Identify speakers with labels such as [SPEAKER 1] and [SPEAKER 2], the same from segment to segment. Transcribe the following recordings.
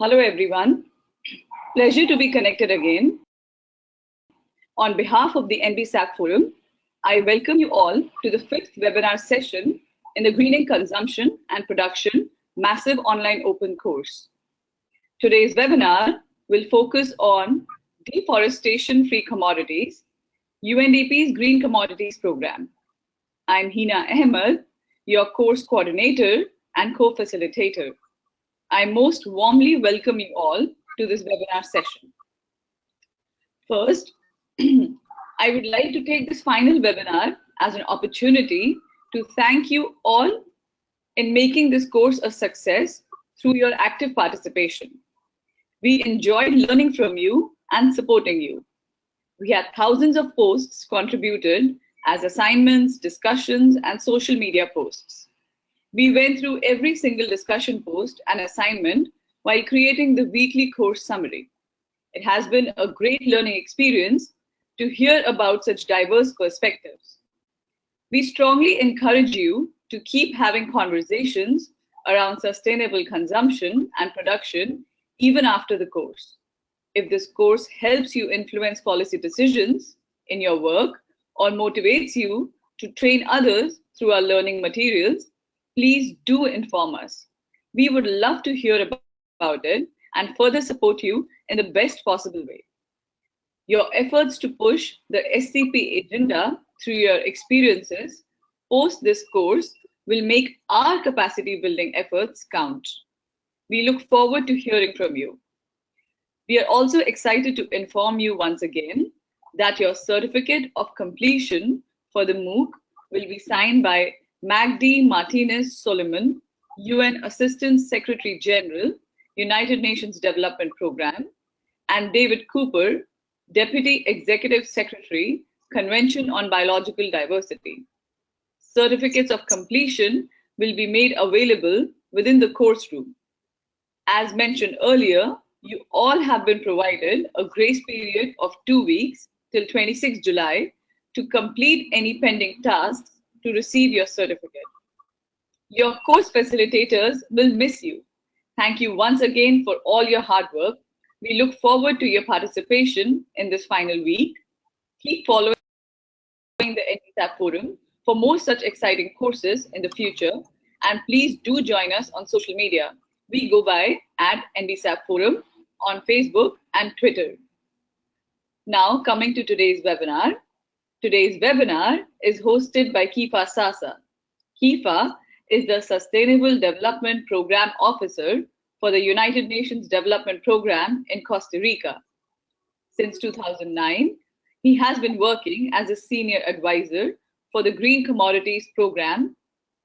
[SPEAKER 1] Hello everyone, pleasure to be connected again. On behalf of the NBSAP Forum, I welcome you all to the 5th webinar session in the Greening Consumption and Production Massive Online Open course. Today's webinar will focus on deforestation-free commodities, UNDP's Green Commodities Program. I'm Hina Ahmed, your course coordinator and co-facilitator. I most warmly welcome you all to this webinar session. First, I would like to take this final webinar as an opportunity to thank you all in making this course a success through your active participation. We enjoyed learning from you and supporting you. We had thousands of posts contributed as assignments, discussions, and social media posts. We went through every single discussion post and assignment while creating the weekly course summary. It has been a great learning experience to hear about such diverse perspectives. We strongly encourage you to keep having conversations around sustainable consumption and production even after the course. If this course helps you influence policy decisions in your work or motivates you to train others through our learning materials, please do inform us. We would love to hear about it and further support you in the best possible way. Your efforts to push the SCP agenda through your experiences post this course will make our capacity building efforts count. We look forward to hearing from you. We are also excited to inform you once again that your certificate of completion for the MOOC will be signed by Magdi Martinez Solomon, UN Assistant Secretary General, United Nations Development Programme, and David Cooper, Deputy Executive Secretary, Convention on Biological Diversity. Certificates of completion will be made available within the course room. As mentioned earlier, you all have been provided a grace period of 2 weeks till 26 July to complete any pending tasks to receive your certificate. Your course facilitators will miss you. Thank you once again for all your hard work. We look forward to your participation in this final week. Keep following the NBSAP Forum for more such exciting courses in the future, and please do join us on social media. We go by @NBSAP Forum on Facebook and Twitter. Now coming to today's webinar. Today's webinar is hosted by Kifa Sasa. Kifa is the Sustainable Development Program Officer for the United Nations Development Program in Costa Rica. Since 2009, he has been working as a senior advisor for the Green Commodities Program,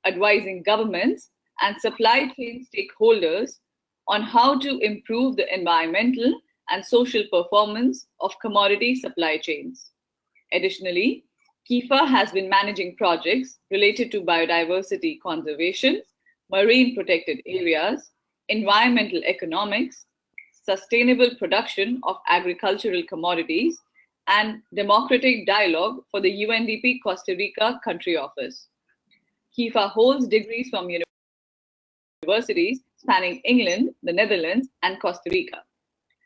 [SPEAKER 1] advising governments and supply chain stakeholders on how to improve the environmental and social performance of commodity supply chains. Additionally, Kifa has been managing projects related to biodiversity conservation, marine protected areas, environmental economics, sustainable production of agricultural commodities, and democratic dialogue for the UNDP Costa Rica Country Office. Kifa holds degrees from universities spanning England, the Netherlands, and Costa Rica.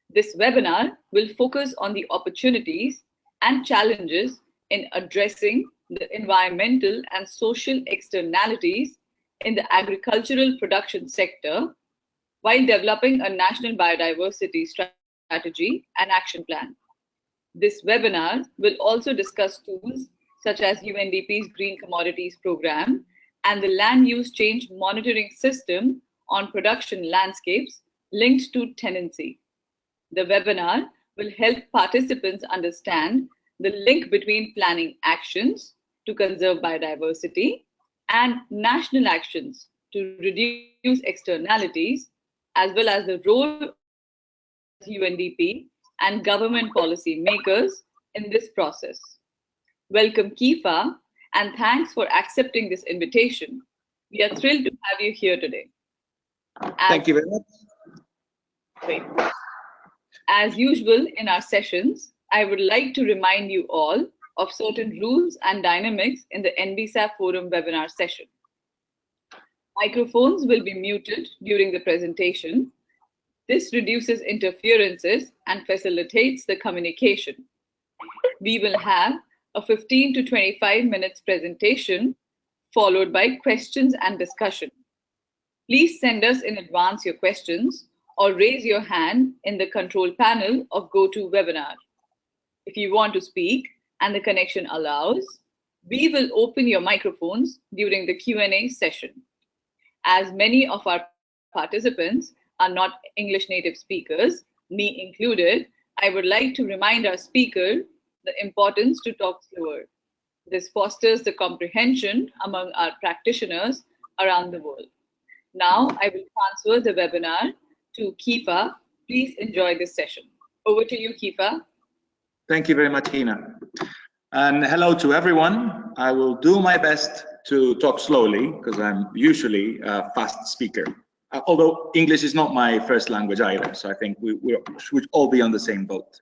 [SPEAKER 1] This webinar will focus on the opportunities and challenges in addressing the environmental and social externalities in the agricultural production sector while developing a national biodiversity strategy and action plan. This webinar will also discuss tools such as UNDP's Green Commodities Program and the Land Use Change Monitoring System on production landscapes linked to Tenancy. The webinar will help participants understand the link between planning actions to conserve biodiversity and national actions to reduce externalities, as well as the role of UNDP and government policy makers in this process. Welcome, Kifa, and thanks for accepting this invitation. We are thrilled to have you here today.
[SPEAKER 2] Thank you very much.
[SPEAKER 1] Great. As usual in our sessions, I would like to remind you all of certain rules and dynamics in the NBSAP Forum webinar session. Microphones will be muted during the presentation. This reduces interferences and facilitates the communication. We will have a 15 to 25 minutes presentation followed by questions and discussion. Please send us in advance your questions or raise your hand in the control panel of GoToWebinar. If you want to speak and the connection allows, we will open your microphones during the Q&A session. As many of our participants are not English native speakers, me included, I would like to remind our speaker the importance to talk slower. This fosters the comprehension among our practitioners around the world. Now I will transfer the webinar to Kifa. Please enjoy this session. Over to you, Kifa.
[SPEAKER 2] Thank you very much, Hina. And hello to everyone. I will do my best to talk slowly because I'm usually a fast speaker. Although English is not my first language either, so I think we should all be on the same boat.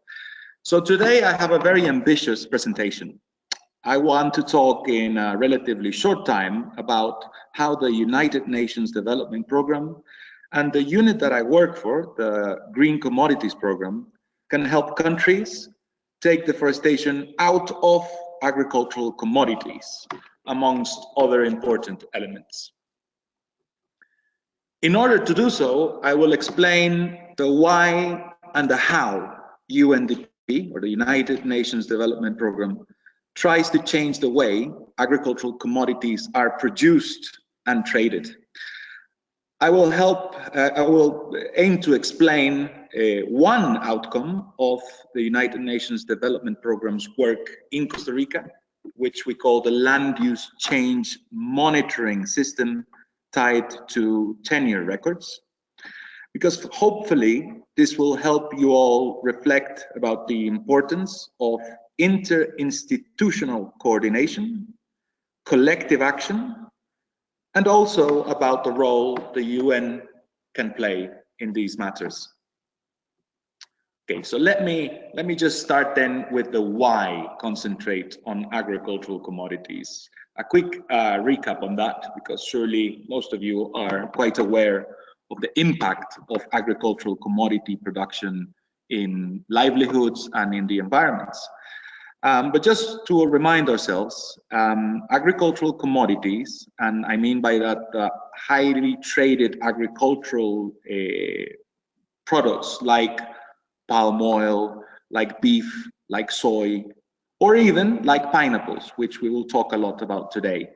[SPEAKER 2] So today I have a very ambitious presentation. I want to talk in a relatively short time about how the United Nations Development Programme and the unit that I work for, the Green Commodities Programme, can help countries take deforestation out of agricultural commodities, amongst other important elements. In order to do so, I will explain the why and the how UNDP, or the United Nations Development Programme, tries to change the way agricultural commodities are produced and traded. I will aim to explain one outcome of the United Nations Development Programme's work in Costa Rica, which we call the Land Use Change Monitoring System tied to tenure records, because hopefully this will help you all reflect about the importance of interinstitutional coordination, collective action, and also about the role the UN can play in these matters. Okay, so let me just start then with the why concentrate on agricultural commodities. A quick recap on that, because surely most of you are quite aware of the impact of agricultural commodity production in livelihoods and in the environments. But just to remind ourselves, agricultural commodities, and I mean by that highly traded agricultural products like palm oil, like beef, like soy, or even like pineapples, which we will talk a lot about today.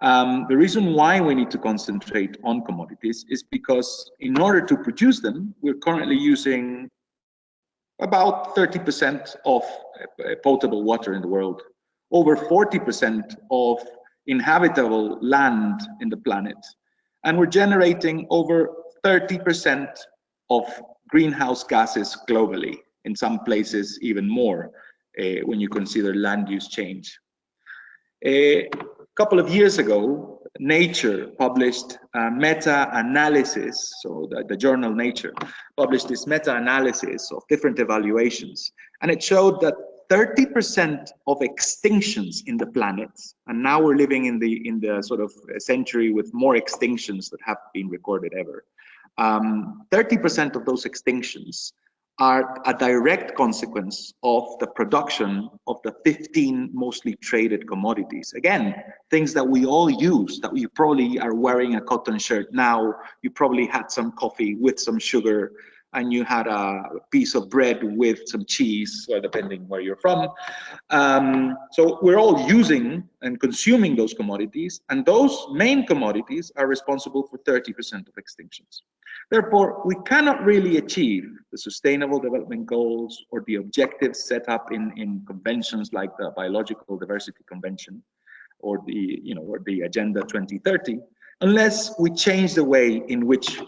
[SPEAKER 2] The reason why we need to concentrate on commodities is because in order to produce them, we're currently using about 30% of potable water in the world, over 40% of inhabitable land in the planet, and we're generating over 30% of greenhouse gases globally, in some places even more when you consider land use change. A couple of years ago, Nature published a meta-analysis, so the journal Nature published this meta-analysis of different evaluations, and it showed that 30% of extinctions in the planet, and now we're living in the sort of century with more extinctions that have been recorded ever, 30% of those extinctions are a direct consequence of the production of the 15 mostly traded commodities. Again, things that we all use, that you probably are wearing a cotton shirt now, you probably had some coffee with some sugar, and you had a piece of bread with some cheese, or depending where you're from. So we're all using and consuming those commodities, and those main commodities are responsible for 30% of extinctions. Therefore, we cannot really achieve the Sustainable Development Goals or the objectives set up in conventions like the Biological Diversity Convention or the Agenda 2030 unless we change the way in which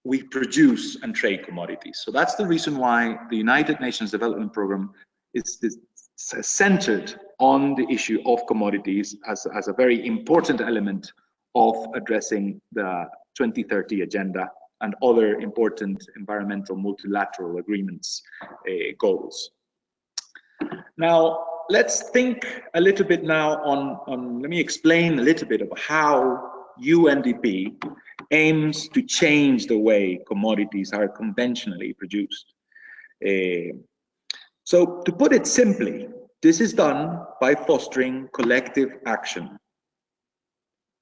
[SPEAKER 2] we produce and trade commodities. So that's the reason why the United Nations Development Programme is centered on the issue of commodities as a very important element of addressing the 2030 agenda and other important environmental multilateral agreements goals. Now, let's think a little bit now on let me explain a little bit of how UNDP aims to change the way commodities are conventionally produced. So to put it simply, this is done by fostering collective action,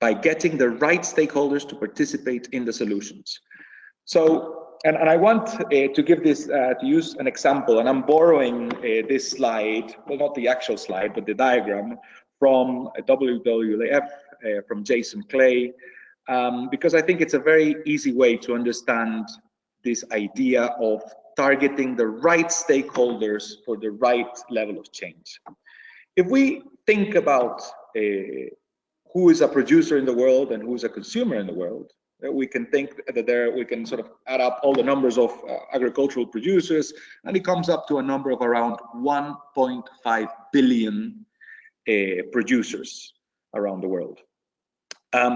[SPEAKER 2] by getting the right stakeholders to participate in the solutions. So, and I want to give this, to use an example, and I'm borrowing this slide, well, not the actual slide, but the diagram from WWF, from Jason Clay, because I think it's a very easy way to understand this idea of targeting the right stakeholders for the right level of change. If we think about who is a producer in the world and who is a consumer in the world, we can think that we can sort of add up all the numbers of agricultural producers, and it comes up to a number of around 1.5 billion producers around the world.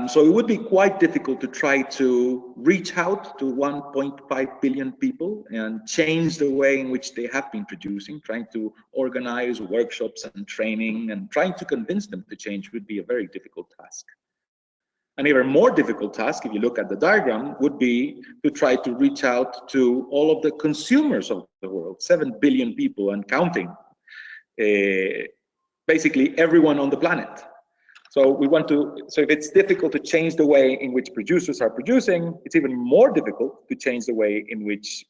[SPEAKER 2] So it would be quite difficult to try to reach out to 1.5 billion people and change the way in which they have been producing. Trying to organize workshops and training and trying to convince them to change would be a very difficult task. An even more difficult task, if you look at the diagram, would be to try to reach out to all of the consumers of the world, 7 billion people and counting, basically everyone on the planet. So if it's difficult to change the way in which producers are producing, it's even more difficult to change the way in which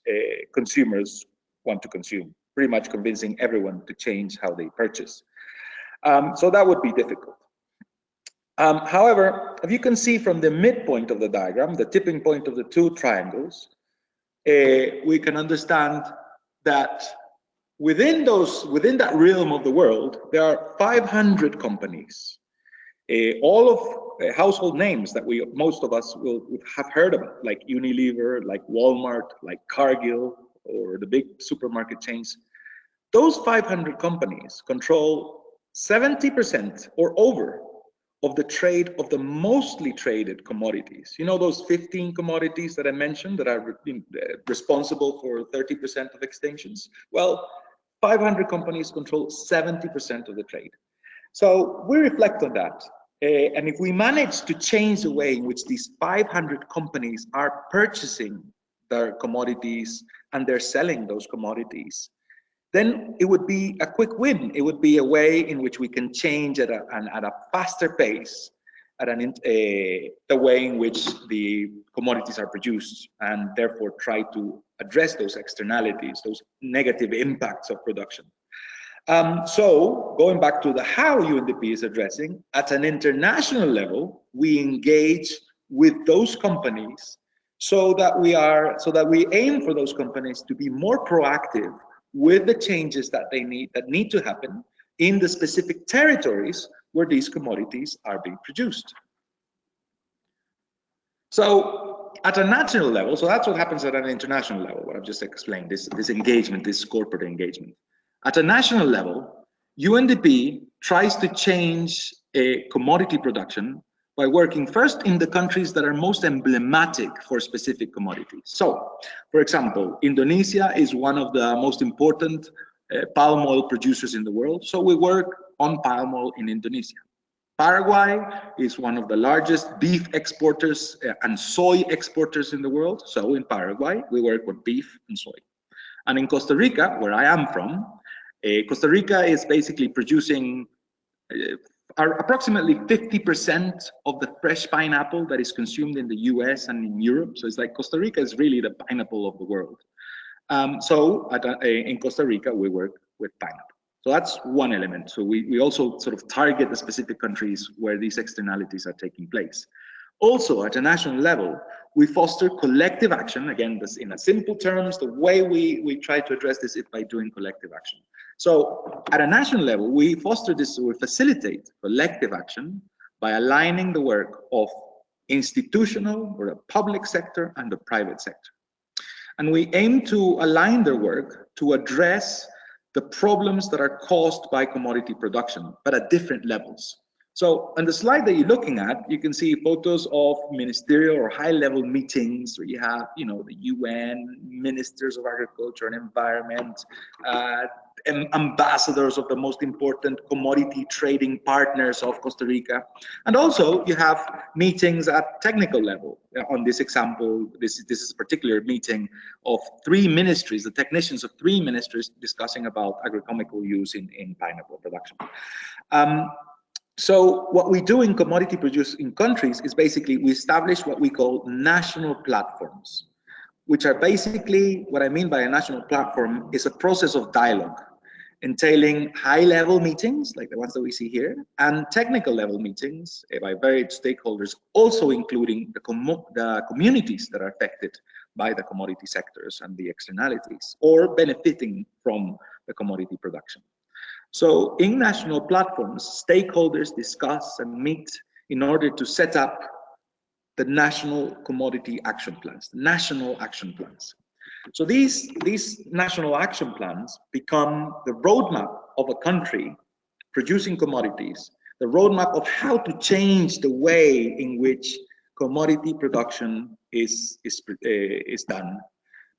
[SPEAKER 2] consumers want to consume, pretty much convincing everyone to change how they purchase. So that would be difficult. However, if you can see from the midpoint of the diagram, the tipping point of the two triangles, we can understand that within that realm of the world, there are 500 companies. All of household names that most of us will have heard about, like Unilever, like Walmart, like Cargill, or the big supermarket chains. Those 500 companies control 70% or over of the trade of the mostly traded commodities. You know those 15 commodities that I mentioned that are responsible for 30% of extinctions? Well, 500 companies control 70% of the trade. So we reflect on that. And if we manage to change the way in which these 500 companies are purchasing their commodities and they're selling those commodities, then it would be a quick win. It would be a way in which we can change at a faster pace, the way in which the commodities are produced, and therefore try to address those externalities, those negative impacts of production. So going back to the how UNDP is addressing, at an international level, we engage with those companies so that we aim for those companies to be more proactive with the changes that need to happen in the specific territories where these commodities are being produced. So at a national level, so that's what happens at an international level, what I've just explained, this engagement, this corporate engagement. At a national level, UNDP tries to change commodity production by working first in the countries that are most emblematic for specific commodities. So, for example, Indonesia is one of the most important palm oil producers in the world, so we work on palm oil in Indonesia. Paraguay is one of the largest beef exporters and soy exporters in the world, so in Paraguay, we work with beef and soy. And in Costa Rica, where I am from, Costa Rica is basically producing approximately 50% of the fresh pineapple that is consumed in the US and in Europe. So it's like Costa Rica is really the pineapple of the world. In Costa Rica, we work with pineapple. So that's one element. So we also sort of target the specific countries where these externalities are taking place. Also, at a national level, we foster collective action. Again, this in a simple terms, the way we try to address this is by doing collective action. So at a national level, we foster this, we facilitate collective action by aligning the work of institutional or the public sector and the private sector. And we aim to align their work to address the problems that are caused by commodity production, but at different levels. So on the slide that you're looking at, you can see photos of ministerial or high-level meetings where you have, the UN, ministers of agriculture and environment, ambassadors of the most important commodity trading partners of Costa Rica. And also you have meetings at technical level. On this example, this is a particular meeting of 3 ministries, the technicians of 3 ministries discussing about agrochemical use in pineapple production. So what we do in commodity producing countries is basically we establish what we call national platforms, which are basically, what I mean by a national platform is a process of dialogue entailing high-level meetings like the ones that we see here and technical level meetings by varied stakeholders, also including the communities that are affected by the commodity sectors and the externalities or benefiting from the commodity production. So in national platforms, stakeholders discuss and meet in order to set up the national commodity action plans, national action plans. So these national action plans become the roadmap of a country producing commodities, the roadmap of how to change the way in which commodity production is done.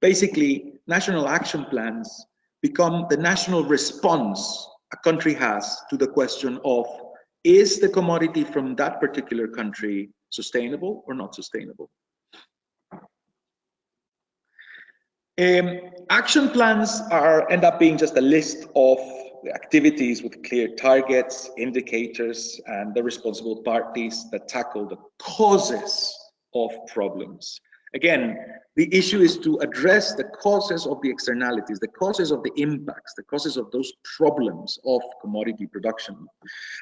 [SPEAKER 2] Basically, national action plans become the national response a country has to the question of, is the commodity from that particular country sustainable or not sustainable? Action plans end up being just a list of the activities with clear targets, indicators, and the responsible parties that tackle the causes of problems. Again, the issue is to address the causes of the externalities, the causes of the impacts, the causes of those problems of commodity production.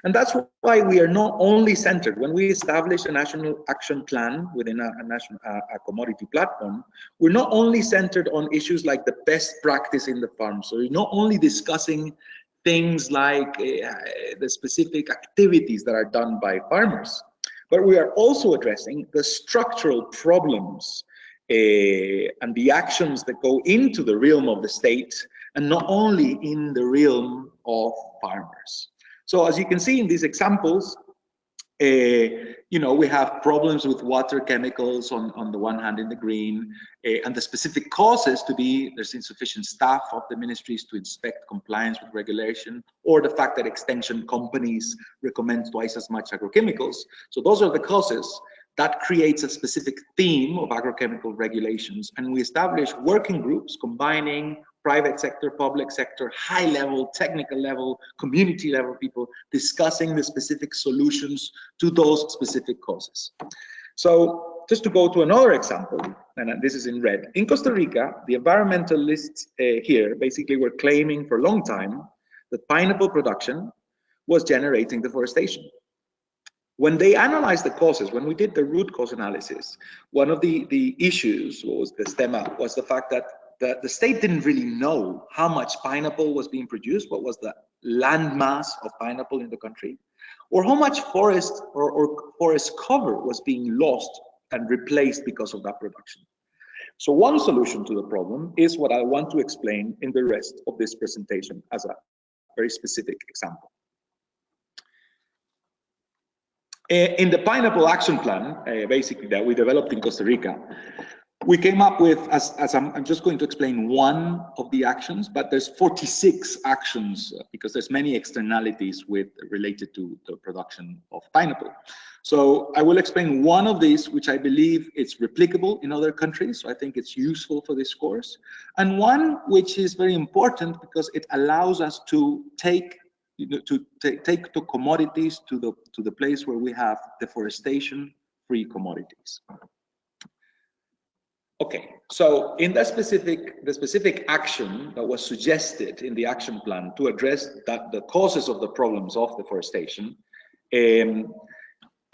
[SPEAKER 2] And that's why we are not only centered, when we establish a national action plan within a commodity platform, we're not only centered on issues like the best practice in the farm. So we're not only discussing things like the specific activities that are done by farmers, but we are also addressing the structural problems and the actions that go into the realm of the state and not only in the realm of farmers. So as you can see in these examples, we have problems with water chemicals on the one hand in the green, and the specific causes to be there's insufficient staff of the ministries to inspect compliance with regulation, or the fact that extension companies recommend twice as much agrochemicals. So those are the causes. That creates a specific theme of agrochemical regulations, and we establish working groups combining private sector, public sector, high level, technical level, community level people discussing the specific solutions to those specific causes. So just to go to another example, and this is in red. In Costa Rica, the environmentalists here basically were claiming for a long time that pineapple production was generating deforestation. When they analyzed the causes, when we did the root cause analysis, one of the issues was the stemma, was the fact that the state didn't really know how much pineapple was being produced, what was the land mass of pineapple in the country, or how much forest or forest cover was being lost and replaced because of that production. So one solution to the problem is what I want to explain in the rest of this presentation as a very specific example. In the Pineapple Action Plan, basically that we developed in Costa Rica, we came up with, as I'm just going to explain one of the actions, but there's 46 actions because there's many externalities related to the production of pineapple. So I will explain one of these, which I believe is replicable in other countries. So I think it's useful for this course. And one which is very important because it allows us to take commodities to the place where we have deforestation-free commodities. Okay, so in the specific action that was suggested in the action plan to address the causes of the problems of deforestation,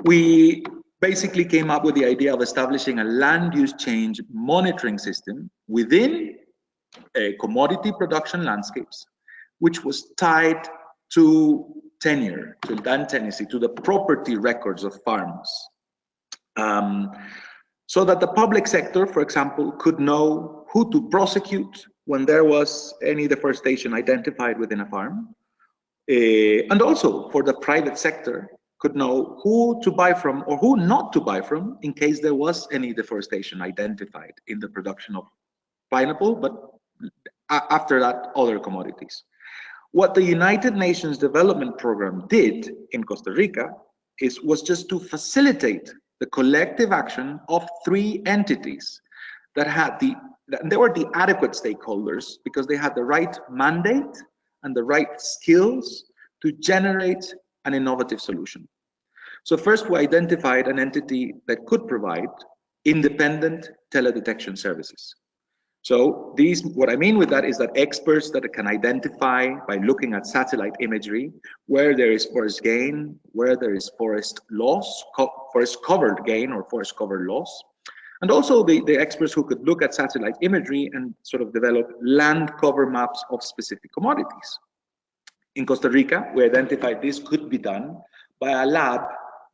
[SPEAKER 2] we basically came up with the idea of establishing a land use change monitoring system within commodity production landscapes, which was tied to tenure, to land tenancy, to the property records of farms. So that the public sector, for example, could know who to prosecute when there was any deforestation identified within a farm. And also for the private sector could know who to buy from or who not to buy from in case there was any deforestation identified in the production of pineapple, but after that, other commodities. What the United Nations Development Program did in Costa Rica was just to facilitate the collective action of 3 entities that had they were the adequate stakeholders because they had the right mandate and the right skills to generate an innovative solution. So first, we identified an entity that could provide independent teledetection services. So what I mean with that is that experts that can identify by looking at satellite imagery where there is forest gain, where there is forest loss, forest covered gain or forest cover loss, and also the experts who could look at satellite imagery and sort of develop land cover maps of specific commodities. In Costa Rica, we identified this could be done by a lab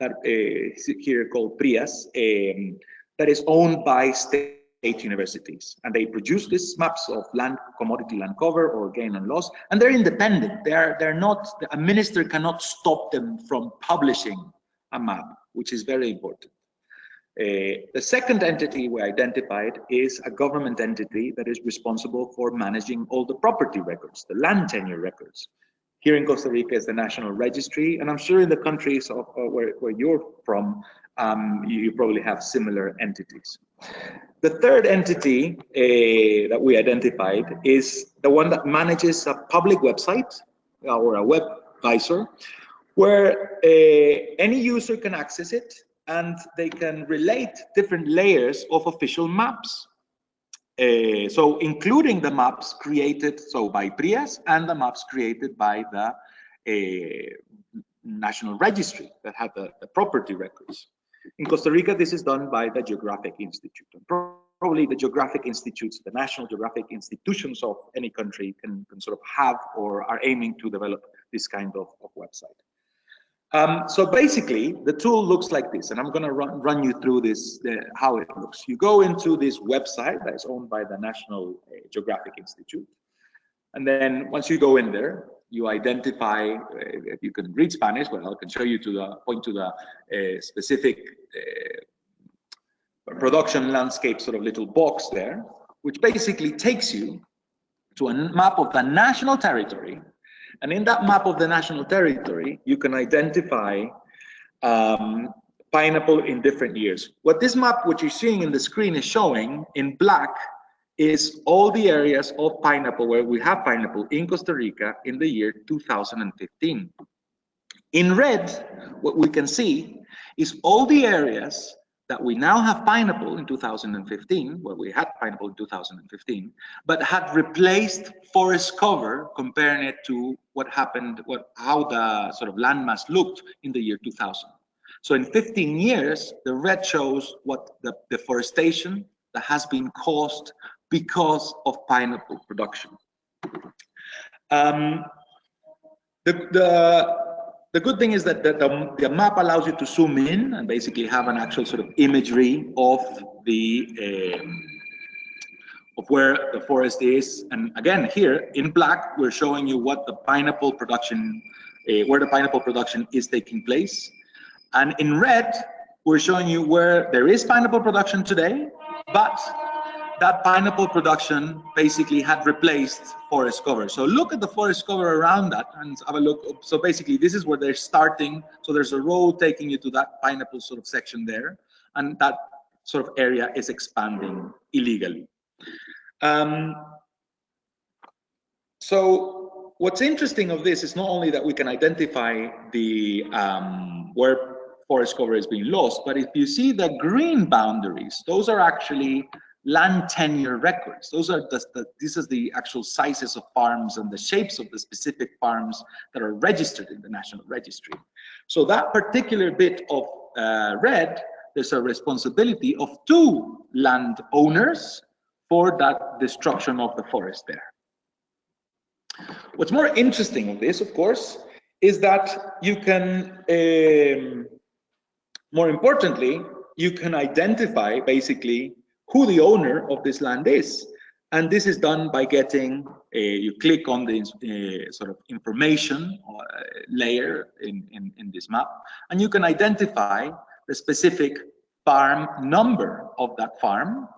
[SPEAKER 2] that here called PRIAS, that is owned by state universities, and they produce these maps of commodity land cover or gain and loss, and they're independent. They're not, a minister cannot stop them from publishing a map, which is very important. The second entity we identified is a government entity that is responsible for managing all the property records, the land tenure records. Here in Costa Rica is the National Registry, and I'm sure in the countries of where you're from, you probably have similar entities. The third entity that we identified is the one that manages a public website or a web visor, where any user can access it and they can relate different layers of official maps. So including the maps created by PRIAS and the maps created by the National Registry that have the property records. In Costa Rica, this is done by the Geographic Institute. And probably the Geographic Institutes, the national geographic institutions of any country can sort of have or are aiming to develop this kind of website. So basically, the tool looks like this, and I'm going to run you through this, how it looks. You go into this website that is owned by the National Geographic Institute, and then once you go in there, you identify, if you can read Spanish, well, I can show you point to the specific production landscape sort of little box there, which basically takes you to a map of the national territory. And in that map of the national territory, you can identify pineapple in different years. What this map, which you're seeing in the screen, is showing in black is all the areas of pineapple where we have pineapple in Costa Rica in the year 2015. In red, what we can see is all the areas that we now have pineapple in 2015, where we had pineapple in 2015, but had replaced forest cover, comparing it to what happened, how the sort of landmass looked in the year 2000. So in 15 years, the red shows what the deforestation that has been caused because of pineapple production. The good thing is that the map allows you to zoom in and basically have an actual sort of imagery of where the forest is. And again, here in black, we're showing you what the pineapple production, where the pineapple production is taking place. And in red, we're showing you where there is pineapple production today, but that pineapple production basically had replaced forest cover. So look at the forest cover around that and have a look. So basically this is where they're starting. So there's a road taking you to that pineapple sort of section there. And that sort of area is expanding illegally. So what's interesting of this is not only that we can identify the where forest cover is being lost, but if you see the green boundaries, those are actually land tenure records. Those are this is the actual sizes of farms and the shapes of the specific farms that are registered in the National Registry. So that particular bit of red, there's a responsibility of 2 landowners for that destruction of the forest there. What's more interesting of this, of course, is that you can, more importantly, you can identify basically who the owner of this land is. And this is done by getting, you click on the sort of information layer in this map, and you can identify the specific farm number of that farm.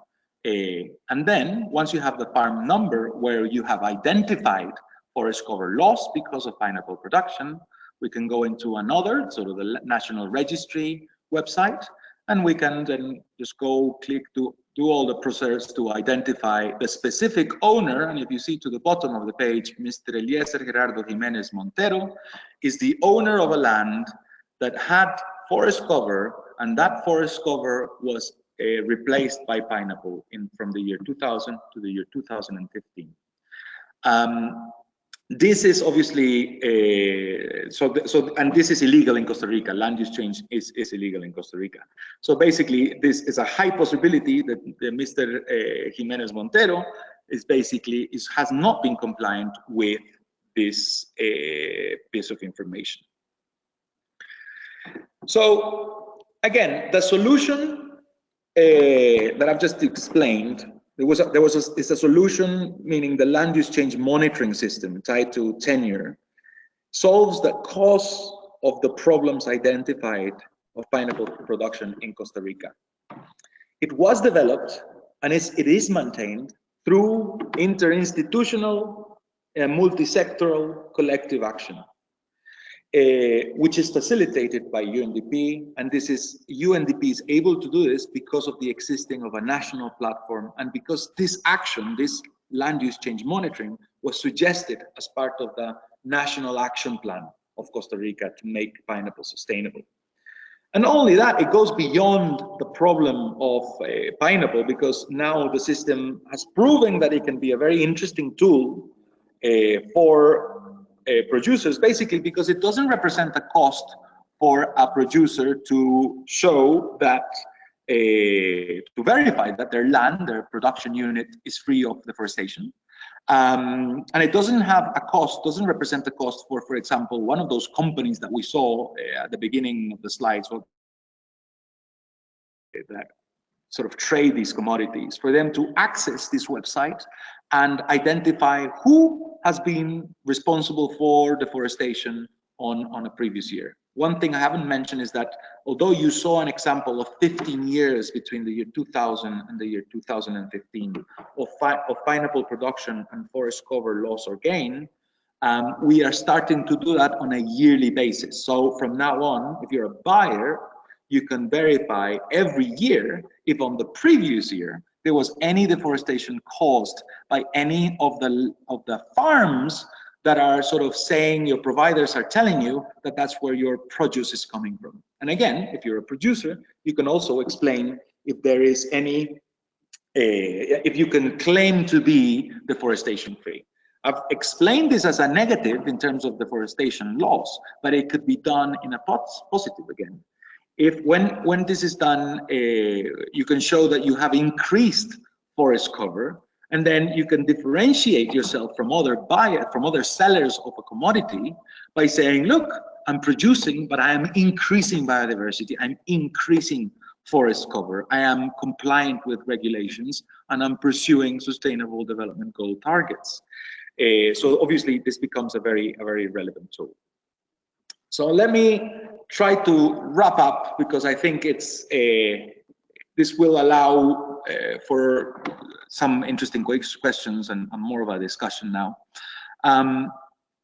[SPEAKER 2] And then once you have the farm number where you have identified forest cover loss because of pineapple production. We can go into another, sort of the National Registry website, and we can then just go click to do all the process to identify the specific owner. And if you see to the bottom of the page, Mr. Eliezer Gerardo Jimenez Montero is the owner of a land that had forest cover, and that forest cover was replaced by pineapple from the year 2000 to the year 2015. This is obviously and this is illegal in Costa Rica. Land use change is illegal in Costa Rica. So basically, this is a high possibility that Mr. Jimenez Montero has not been compliant with this piece of information. So again, the solution that I've just explained. It's a solution, meaning the land use change monitoring system tied to tenure, solves the cause of the problems identified of pineapple production in Costa Rica. It was developed and it is maintained through interinstitutional and multi-sectoral collective action, which is facilitated by UNDP, and UNDP is able to do this because of the existing of a national platform, and because this action, this land use change monitoring, was suggested as part of the National Action Plan of Costa Rica to make pineapple sustainable. And not only that, it goes beyond the problem of pineapple, because now the system has proven that it can be a very interesting tool for producers, basically because it doesn't represent a cost for a producer to show that, to verify that their land, their production unit is free of deforestation. And it doesn't have a cost, doesn't represent a cost for example, one of those companies that we saw at the beginning of the slides, that sort of trade these commodities, for them to access this website and identify who has been responsible for deforestation on a previous year. One thing I haven't mentioned is that although you saw an example of 15 years between the year 2000 and the year 2015 of pineapple production and forest cover loss or gain, we are starting to do that on a yearly basis. So from now on, if you're a buyer, you can verify every year if on the previous year there was any deforestation caused by any of the farms that are sort of saying, your providers are telling you that that's where your produce is coming from. And again, if you're a producer, you can also explain if there is any, if you can claim to be deforestation free. I've explained this as a negative in terms of deforestation loss, but it could be done in a positive again. If when this is done, you can show that you have increased forest cover, and then you can differentiate yourself from other buyers, from other sellers of a commodity by saying, look, I'm producing, but I am increasing biodiversity, I'm increasing forest cover, I am compliant with regulations, and I'm pursuing sustainable development goal targets. So obviously this becomes a very relevant tool. So let me try to wrap up, because I think it's this will allow for some interesting questions and more of a discussion now.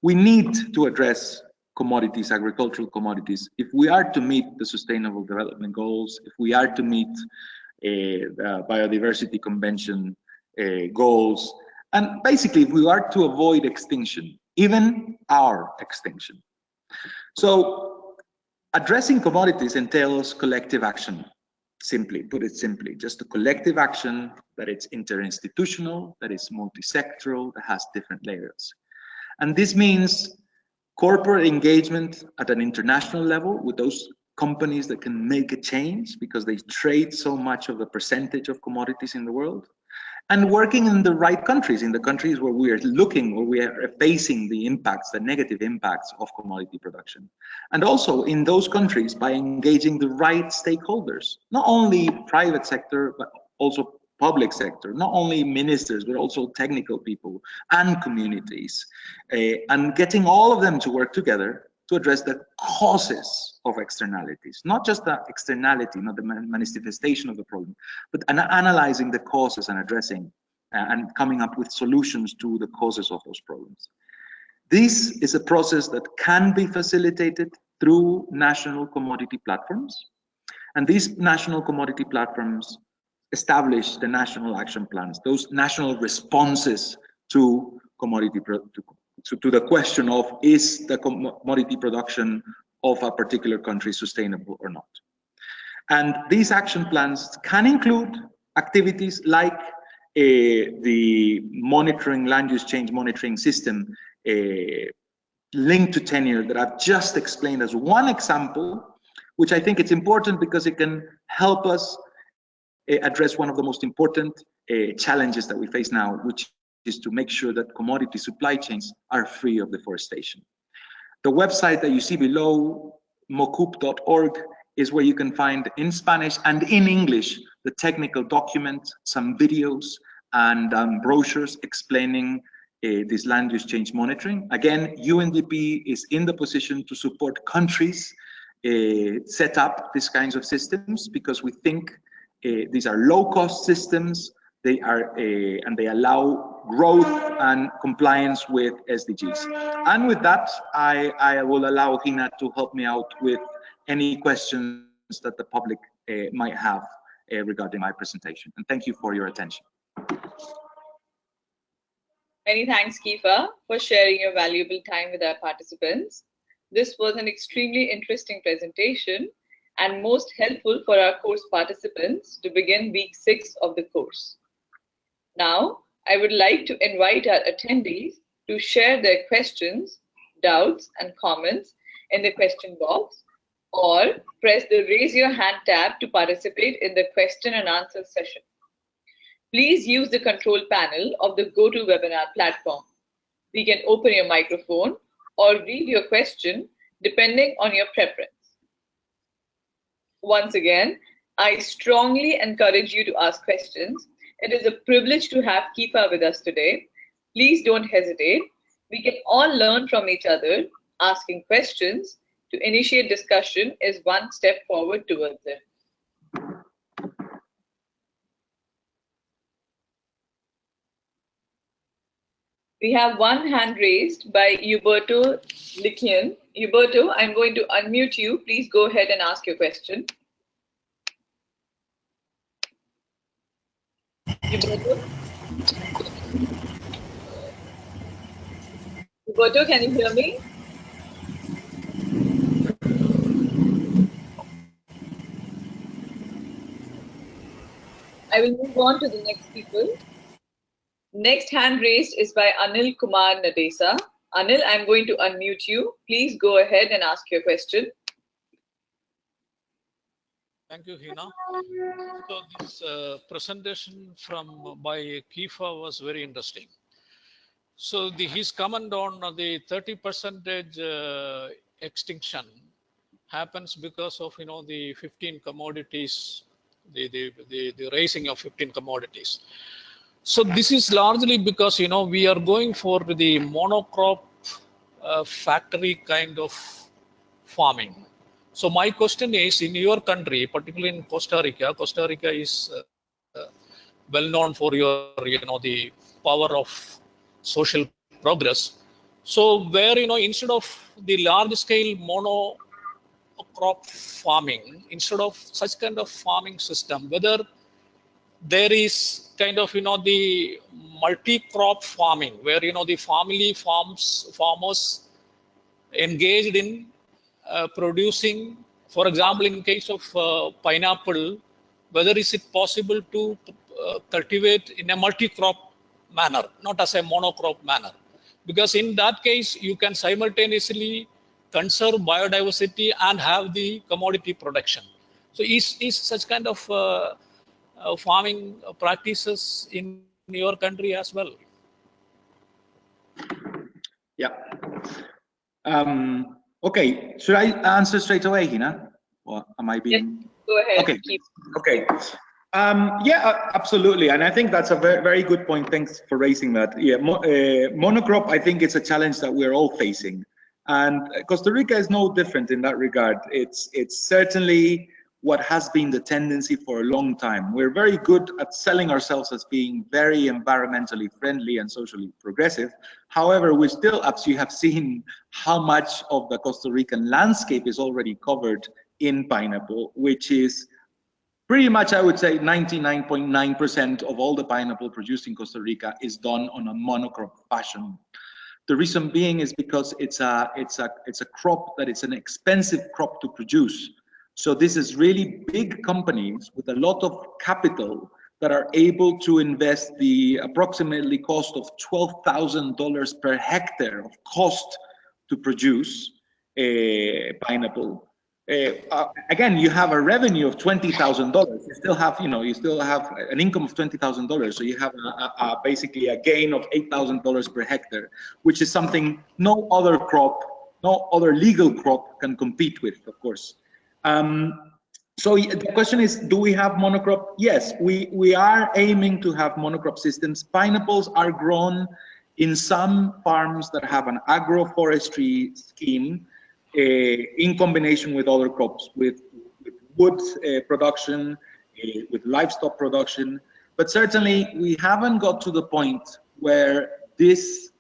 [SPEAKER 2] We need to address commodities, agricultural commodities, if we are to meet the Sustainable Development Goals, if we are to meet the Biodiversity Convention goals, and basically if we are to avoid extinction, even our extinction. So addressing commodities entails collective action. Simply, put it simply, just a collective action that it's interinstitutional, that is multi-sectoral, that has different layers. And this means corporate engagement at an international level with those companies that can make a change because they trade so much of the percentage of commodities in the world. And working in the right countries, in the countries where we are looking, where we are facing the impacts, the negative impacts of commodity production. And also in those countries by engaging the right stakeholders, not only private sector, but also public sector, not only ministers, but also technical people and communities, and getting all of them to work together to address the causes of externalities, not just the externality, not the manifestation of the problem, but analyzing the causes and addressing and coming up with solutions to the causes of those problems. This is a process that can be facilitated through national commodity platforms. And these national commodity platforms establish the national action plans, those national responses to commodity to the question of, is the commodity production of a particular country sustainable or not? And these action plans can include activities like the monitoring, land use change monitoring system linked to tenure that I've just explained as one example, which I think it's important because it can help us address one of the most important challenges that we face now, which is to make sure that commodity supply chains are free of deforestation. The website that you see below, mocup.org, is where you can find in Spanish and in English the technical documents, some videos, and brochures explaining this land use change monitoring. Again, UNDP is in the position to support countries set up these kinds of systems, because we think these are low-cost systems. They are and they allow growth and compliance with SDGs. And with that, I will allow Hina to help me out with any questions that the public might have regarding my presentation. And thank you for your attention.
[SPEAKER 1] Many thanks, Kifa, for sharing your valuable time with our participants. This was an extremely interesting presentation and most helpful for our course participants to begin week 6 of the course. Now, I would like to invite our attendees to share their questions, doubts, and comments in the question box, or press the raise your hand tab to participate in the question and answer session. Please use the control panel of the GoToWebinar platform. We can open your microphone or read your question depending on your preference. Once again, I strongly encourage you to ask questions. It is a privilege to have Kifa with us today. Please don't hesitate. We can all learn from each other. Asking questions to initiate discussion is one step forward towards it. We have one hand raised by Huberto Likian. Huberto, I'm going to unmute you. Please go ahead and ask your question. Huberto? Huberto, can you hear me? I will move on to the next people. Next hand raised is by Anil Kumar Nadesa. Anil, I'm going to unmute you. Please go ahead and ask your question.
[SPEAKER 3] Thank you, Hina. So this presentation by Kifa was very interesting. So his comment on the 30% extinction happens because of the 15 commodities, the raising of 15 commodities. So this is largely because we are going for the monocrop factory kind of farming. So my question is, in your country, particularly in Costa Rica is well known for the power of social progress. So where instead of the large scale monocrop farming, instead of such kind of farming system, whether there is kind of the multi-crop farming where the family farmers engaged in producing, for example, in case of pineapple, whether is it possible to cultivate in a multi-crop manner, not as a monocrop manner, because in that case you can simultaneously conserve biodiversity and have the commodity production. So is such kind of farming practices in your country as well?
[SPEAKER 2] Yeah. Okay. Should I answer straight away, Hina? Or am I being?
[SPEAKER 1] Yes, go ahead.
[SPEAKER 2] Okay. Okay. Yeah, absolutely. And I think that's a very, very good point. Thanks for raising that. Yeah, monocrop, I think it's a challenge that we're all facing. And Costa Rica is no different in that regard. It's certainly what has been the tendency for a long time. We're very good at selling ourselves as being very environmentally friendly and socially progressive. However, we still, as you have seen, how much of the Costa Rican landscape is already covered in pineapple, which is pretty much, I would say, 99.9% of all the pineapple produced in Costa Rica is done on a monocrop fashion. The reason being is because it's a crop that is an expensive crop to produce. So this is really big companies with a lot of capital that are able to invest the approximately cost of $12,000 per hectare of cost to produce a pineapple. Again, you have a revenue of $20,000. You still have, you still have an income of $20,000. So you have basically a gain of $8,000 per hectare, which is something no other crop, no other legal crop can compete with, of course. So the question is, do we have monocrop? Yes, we are aiming to have monocrop systems. Pineapples are grown in some farms that have an agroforestry scheme in combination with other crops, with wood production, with livestock production. But certainly we haven't got to the point where this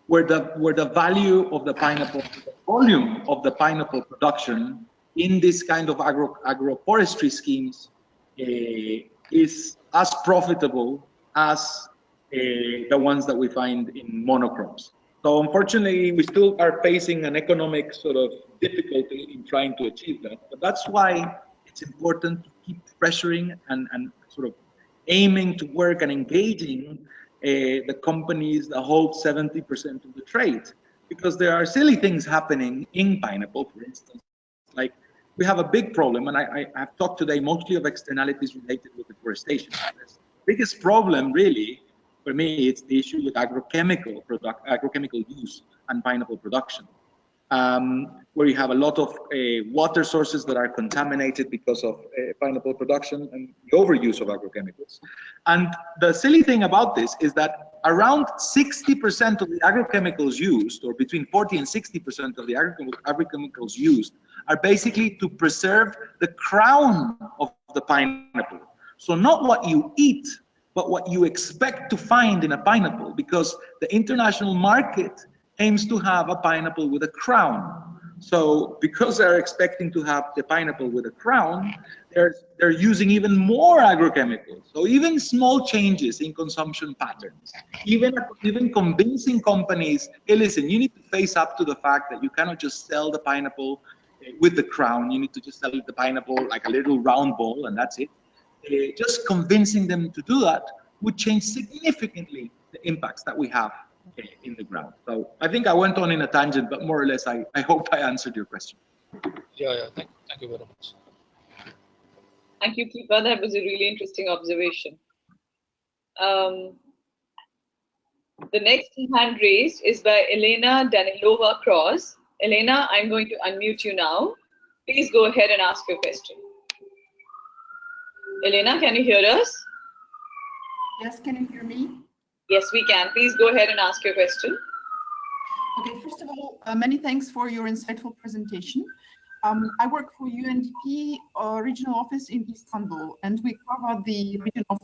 [SPEAKER 2] where the value of the pineapple, the volume of the pineapple production in this kind of agroforestry schemes is as profitable as the ones that we find in monocrops. So unfortunately, we still are facing an economic sort of difficulty in trying to achieve that. But that's why it's important to keep pressuring and sort of aiming to work and engaging the companies that hold 70% of the trade, because there are silly things happening in pineapple, for instance. Like, we have a big problem, and I've talked today mostly of externalities related with deforestation. The biggest problem, really, for me, it's the issue with agrochemical use and pineapple production, where you have a lot of water sources that are contaminated because of pineapple production and the overuse of agrochemicals. And the silly thing about this is that around 60% of the agrochemicals used, or between 40 and 60% of the agrochemicals used, are basically to preserve the crown of the pineapple. So not what you eat, but what you expect to find in a pineapple, because the international market aims to have a pineapple with a crown. So because they're expecting to have the pineapple with a crown, they're using even more agrochemicals. So even small changes in consumption patterns, even convincing companies, hey, listen, you need to face up to the fact that you cannot just sell the pineapple with the crown. You need to just sell the pineapple like a little round ball, and that's it. Just convincing them to do that would change significantly the impacts that we have in the ground. So I think I went on in a tangent, but more or less, I hope I answered your question.
[SPEAKER 3] Yeah, thank you very much.
[SPEAKER 1] Thank you, Kipa. That was a really interesting observation. The next hand raised is by Elena Danilova Cross. Elena, I'm going to unmute you now. Please go ahead and ask your question. Elena, can you hear us?
[SPEAKER 4] Yes, can you hear me?
[SPEAKER 1] Yes, we can. Please go ahead and ask your question.
[SPEAKER 4] Okay, first of all, many thanks for your insightful presentation. I work for UNDP regional office in Istanbul, and we cover the region of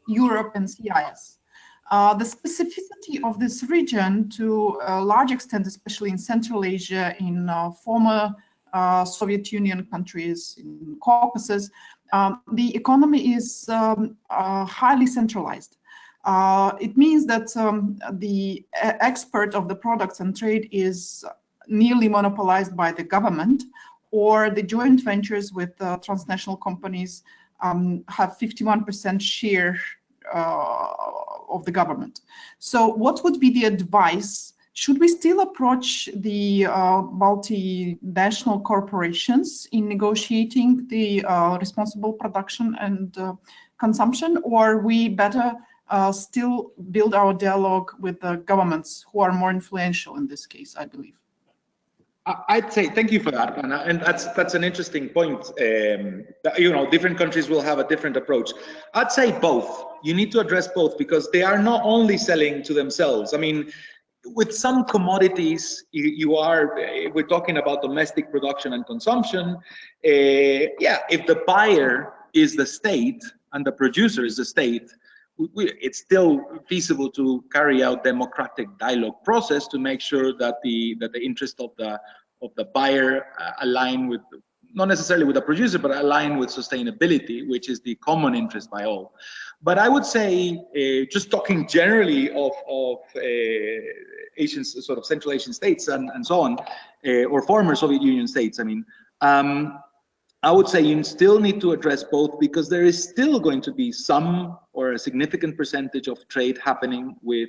[SPEAKER 4] Europe and CIS. The specificity of this region, to a large extent, especially in Central Asia, in former Soviet Union countries, in Caucasus, the economy is highly centralized. It means that the export of the products and trade is nearly monopolized by the government, or the joint ventures with transnational companies have 51% share of the government. So what would be the advice? Should we still approach the multinational corporations in negotiating the responsible production and consumption, or we better still build our dialogue with the governments who are more influential in this case, I believe?
[SPEAKER 2] I'd say thank you for that, Anna, and that's an interesting point. Different countries will have a different approach. I'd say both. You need to address both, because they are not only selling to themselves. I mean, with some commodities, we're talking about domestic production and consumption. Yeah, if the buyer is the state and the producer is the state, it's still feasible to carry out democratic dialogue process to make sure that the interest of the buyer align with, not necessarily with the producer, but align with sustainability, which is the common interest by all. But I would say, just talking generally of Asian, sort of Central Asian states and so on, or former Soviet Union states, I mean, I would say you still need to address both, because there is still going to be some or a significant percentage of trade happening with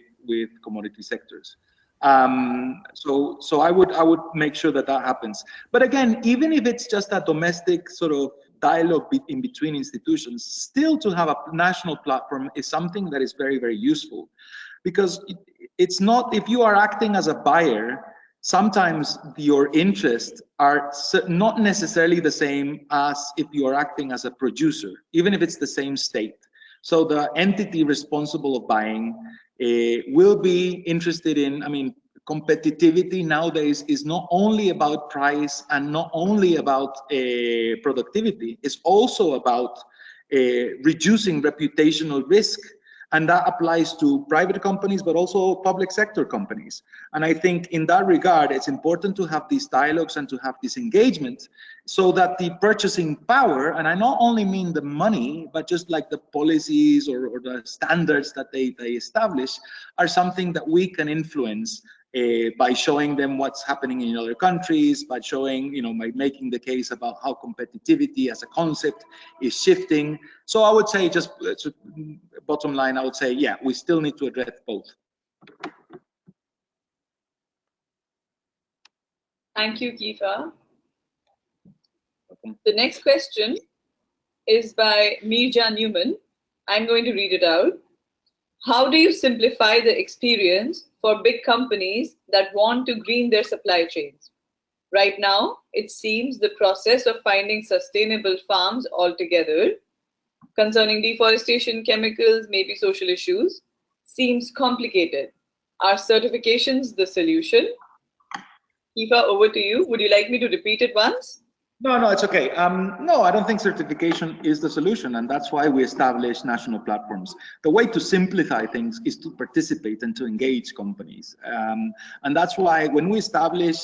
[SPEAKER 2] commodity sectors. So I would make sure that happens. But again, even if it's just a domestic sort of dialogue in between institutions, still to have a national platform is something that is very, very useful, because it's not, if you are acting as a buyer, sometimes your interests are not necessarily the same as if you are acting as a producer, even if it's the same state. So the entity responsible of buying will be interested in, I mean, competitivity nowadays is not only about price and not only about productivity, it's also about reducing reputational risk. And that applies to private companies, but also public sector companies. And I think in that regard, it's important to have these dialogues and to have this engagement so that the purchasing power, and I not only mean the money, but just like the policies or the standards that they establish, are something that we can influence by showing them what's happening in other countries, by showing, by making the case about how competitivity as a concept is shifting. So I would say, just bottom line, I would say, yeah, we still need to address both.
[SPEAKER 1] Thank you, Kifa. The next question is by Mirja Newman. I'm going to read it out. How do you simplify the experience for big companies that want to green their supply chains? Right now, it seems the process of finding sustainable farms altogether, concerning deforestation, chemicals, maybe social issues, seems complicated. Are certifications the solution? Kifa, over to you. Would you like me to repeat it once?
[SPEAKER 2] No, it's okay. No, I don't think certification is the solution, and that's why we establish national platforms. The way to simplify things is to participate and to engage companies. And that's why when we establish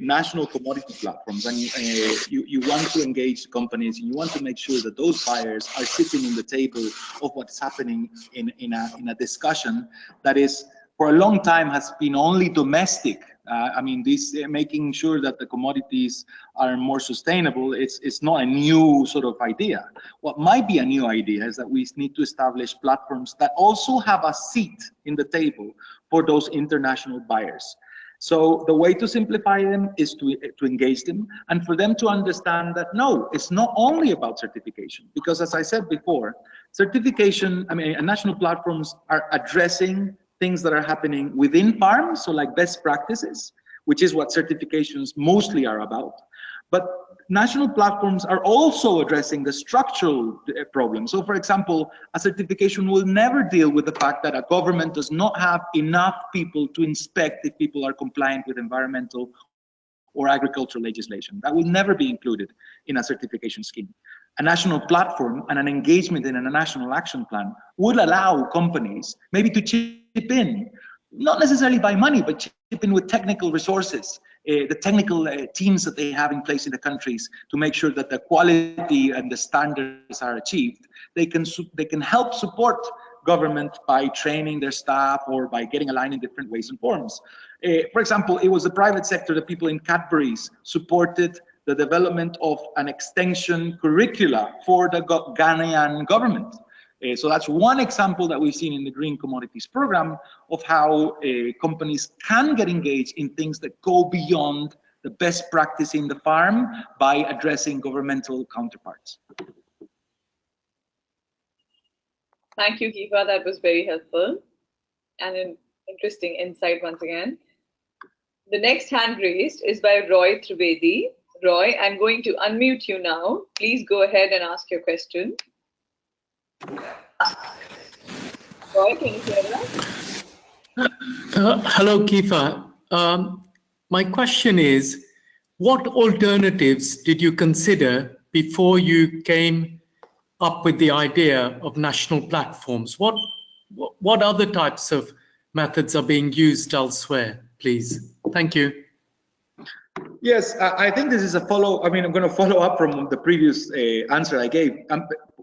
[SPEAKER 2] national commodity platforms, and you want to engage companies, you want to make sure that those buyers are sitting in the table of what's happening in a discussion that is, for a long time, has been only domestic. I mean, this making sure that the commodities are more sustainable, it's not a new sort of idea. What might be a new idea is that we need to establish platforms that also have a seat in the table for those international buyers. So the way to simplify them is to engage them and for them to understand that, no, it's not only about certification, because as I said before, certification, I mean, national platforms are addressing things that are happening within farms, so like best practices, which is what certifications mostly are about. But national platforms are also addressing the structural problems. So for example, a certification will never deal with the fact that a government does not have enough people to inspect if people are compliant with environmental or agricultural legislation. That will never be included in a certification scheme. A national platform and an engagement in a national action plan would allow companies maybe to chip in, not necessarily by money, but chip in with technical resources, the technical teams that they have in place in the countries to make sure that the quality and the standards are achieved. They can help support government by training their staff or by getting aligned in different ways and forms. For example, it was the private sector, the people in Cadbury's supported the development of an extension curricula for the Ghanaian government. So that's one example that we've seen in the Green Commodities program of how companies can get engaged in things that go beyond the best practice in the farm by addressing governmental counterparts.
[SPEAKER 1] Thank you, Kifa. That was very helpful and an interesting insight once again. The next hand raised is by Roy Trivedi. Roy, I'm going to unmute you now. Please go ahead and ask your question. Roy, can you hear us?
[SPEAKER 5] Hello, Kifa. My question is, what alternatives did you consider before you came up with the idea of national platforms? What other types of methods are being used elsewhere, please? Thank you.
[SPEAKER 2] Yes, I think this is a follow. I mean, I'm going to follow up from the previous answer I gave.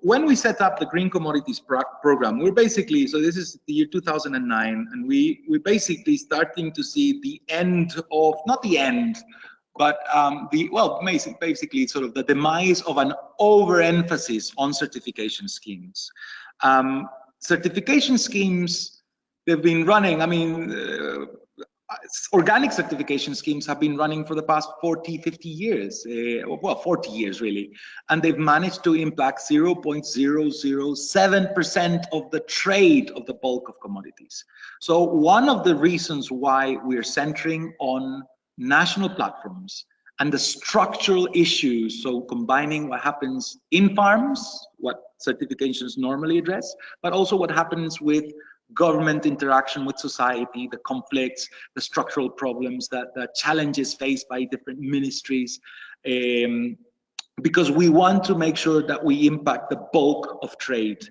[SPEAKER 2] When we set up the Green Commodities program, we're basically, so this is the year 2009, and we're basically starting to see the end of, not the end, but basically sort of the demise of an overemphasis on certification schemes. Certification schemes, they've been running, I mean, organic certification schemes have been running for the past 40, 50 years, well, 40 years really, and they've managed to impact 0.007% of the trade of the bulk of commodities. So one of the reasons why we're centering on national platforms and the structural issues, so combining what happens in farms, what certifications normally address, but also what happens with government interaction with society, the conflicts, the structural problems, the challenges faced by different ministries, because we want to make sure that we impact the bulk of trade.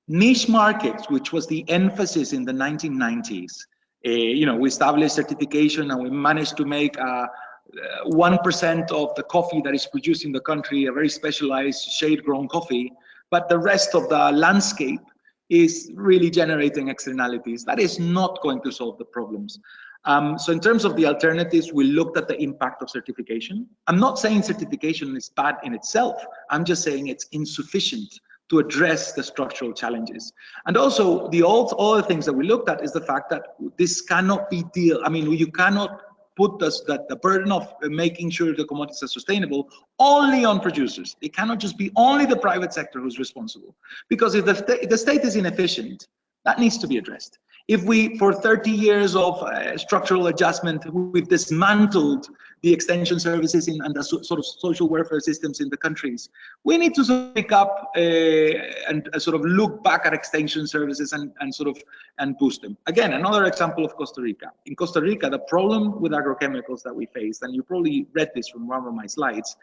[SPEAKER 2] Niche markets, which was the emphasis in the 1990s, you know, we established certification and we managed to make 1% of the coffee that is produced in the country a very specialized shade-grown coffee, but the rest of the landscape is really generating externalities. That is not going to solve the problems. So in terms of the alternatives, we looked at the impact of certification. I'm not saying certification is bad in itself. I'm just saying it's insufficient to address the structural challenges. And also the other things that we looked at is the fact that this cannot be I mean, you cannot put the burden of making sure the commodities are sustainable only on producers. It cannot just be only the private sector who's responsible. Because if the state is inefficient, that needs to be addressed. If we, for 30 years of structural adjustment, we've dismantled the extension services and the sort of social welfare systems in the countries, we need to sort of pick up and sort of look back at extension services and boost them. Again, another example of Costa Rica. In Costa Rica, the problem with agrochemicals that we faced, and you probably read this from one of my slides,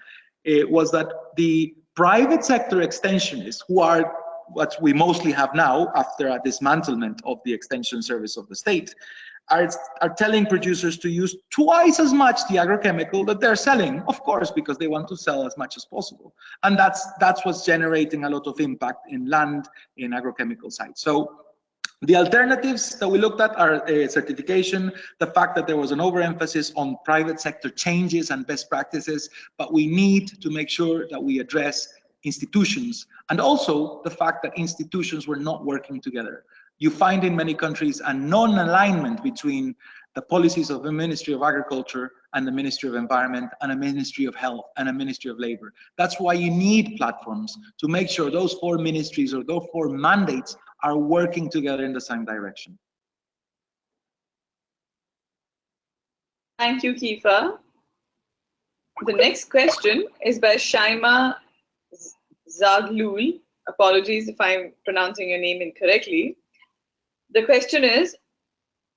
[SPEAKER 2] was that the private sector extensionists, who are what we mostly have now after a dismantlement of the extension service of the state, are telling producers to use twice as much the agrochemical that they're selling, of course, because they want to sell as much as possible. And that's what's generating a lot of impact in land, in agrochemical sites. So the alternatives that we looked at are certification, the fact that there was an overemphasis on private sector changes and best practices, but we need to make sure that we address institutions, and also the fact that institutions were not working together. You find in many countries a non-alignment between the policies of the Ministry of Agriculture and the Ministry of Environment and a Ministry of Health and a Ministry of Labor. That's why you need platforms to make sure those four ministries or those four mandates are working together in the same direction.
[SPEAKER 1] Thank you, Kifa. The next question is by Shaima Zaglul. Apologies if I'm pronouncing your name incorrectly. The question is,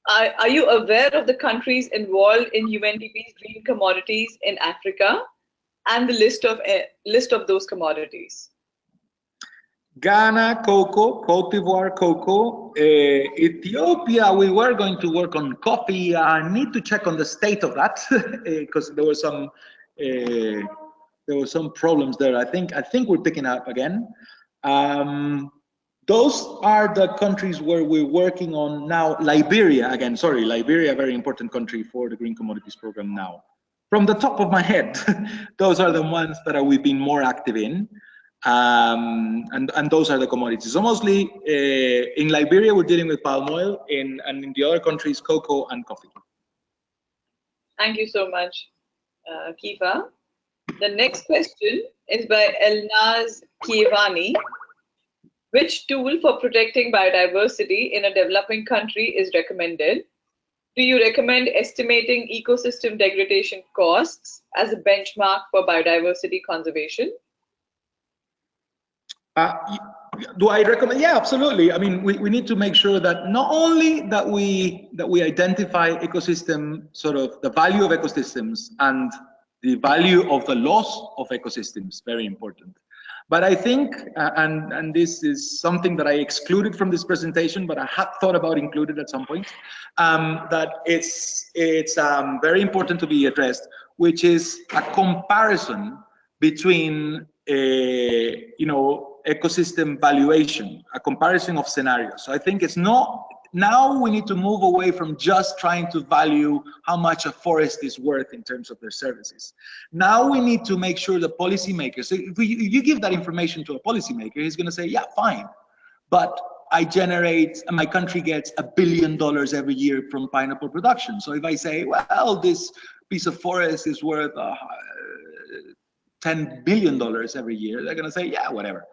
[SPEAKER 1] are you aware of the countries involved in UNDP's green commodities in Africa and the list of those commodities?
[SPEAKER 2] Ghana, cocoa, Cote d'Ivoire, cocoa, Ethiopia, we were going to work on coffee. I need to check on the state of that because there were some problems there. I think we're picking up again. Those are the countries where we're working on now. Liberia, again, sorry, Liberia, a very important country for the Green Commodities Program now. From the top of my head, those are the ones that we've been more active in. And those are the commodities. So mostly in Liberia, we're dealing with palm oil, and in the other countries, cocoa and coffee.
[SPEAKER 1] Thank you so much, Kifa. The next question is by Elnaz Kievani. Which tool for protecting biodiversity in a developing country is recommended? Do you recommend estimating ecosystem degradation costs as a benchmark for biodiversity conservation?
[SPEAKER 2] Do I recommend? Yeah, absolutely. I mean, we need to make sure that not only that we identify ecosystem, sort of the value of ecosystems and the value of the loss of ecosystems, very important. But I think, and this is something that I excluded from this presentation, but I had thought about included at some point, that it's very important to be addressed, which is a comparison between ecosystem valuation, a comparison of scenarios. So I think it's not, now we need to move away from just trying to value how much a forest is worth in terms of their services. Now we need to make sure the policymakers, so if you give that information to a policymaker, he's going to say, yeah, fine, but I generate, my country gets $1 billion every year from pineapple production. So if I say, well, this piece of forest is worth $10 billion every year, they're going to say, yeah, whatever.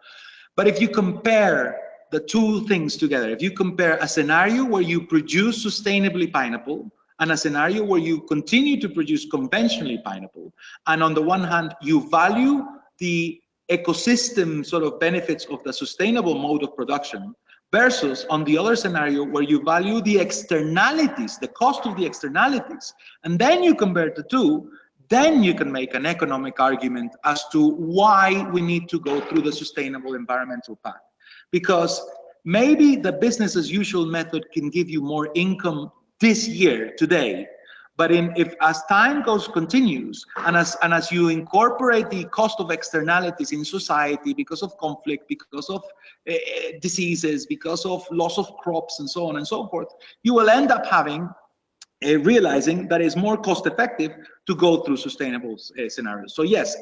[SPEAKER 2] But if you compare the two things together, if you compare a scenario where you produce sustainably pineapple and a scenario where you continue to produce conventionally pineapple, and on the one hand, you value the ecosystem sort of benefits of the sustainable mode of production, versus on the other scenario where you value the externalities, the cost of the externalities, and then you compare the two, then you can make an economic argument as to why we need to go through the sustainable environmental path. Because maybe the business as usual method can give you more income this year, today, but if as time continues, and as you incorporate the cost of externalities in society because of conflict, because of diseases, because of loss of crops, and so on and so forth, you will end up having realizing that it's more cost effective to go through sustainable scenarios. So yes,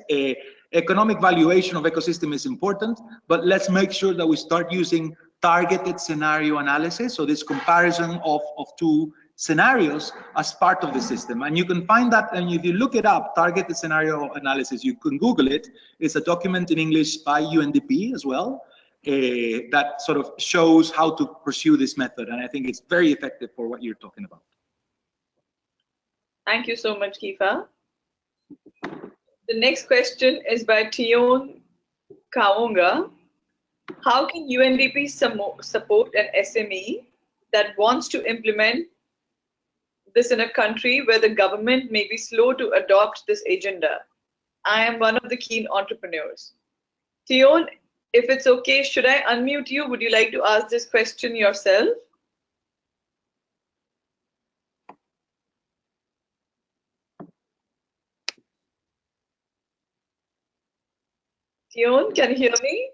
[SPEAKER 2] economic valuation of ecosystem is important, but let's make sure that we start using targeted scenario analysis, so this comparison of two scenarios as part of the system. And you can find that, and if you look it up, targeted scenario analysis, you can Google it. It's a document in English by UNDP as well, that sort of shows how to pursue this method. And I think it's very effective for what you're talking about.
[SPEAKER 1] Thank you so much, Kifa. The next question is by Tion Kaonga. How can UNDP support an SME that wants to implement this in a country where the government may be slow to adopt this agenda? I am one of the keen entrepreneurs. Tion, if it's okay, should I unmute you? Would you like to ask this question yourself? Tion, can you hear me?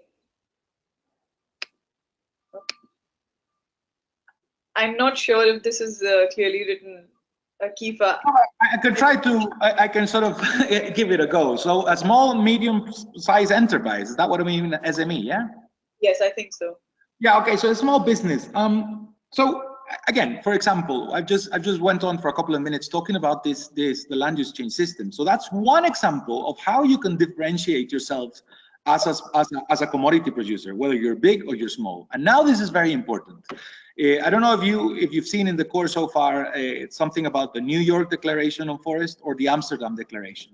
[SPEAKER 1] I'm not sure if this is clearly written, Kifa.
[SPEAKER 2] I can try to, I can sort of give it a go. So a small, medium-sized enterprise, is that what I mean, SME, yeah?
[SPEAKER 1] Yes, I think so.
[SPEAKER 2] Yeah, okay, so a small business. So again, for example, I've just went on for a couple of minutes talking about the land use change system. So that's one example of how you can differentiate yourself as a commodity producer, whether you're big or you're small. And now this is very important. I don't know if you've seen in the course so far something about the New York Declaration on Forest or the Amsterdam Declaration.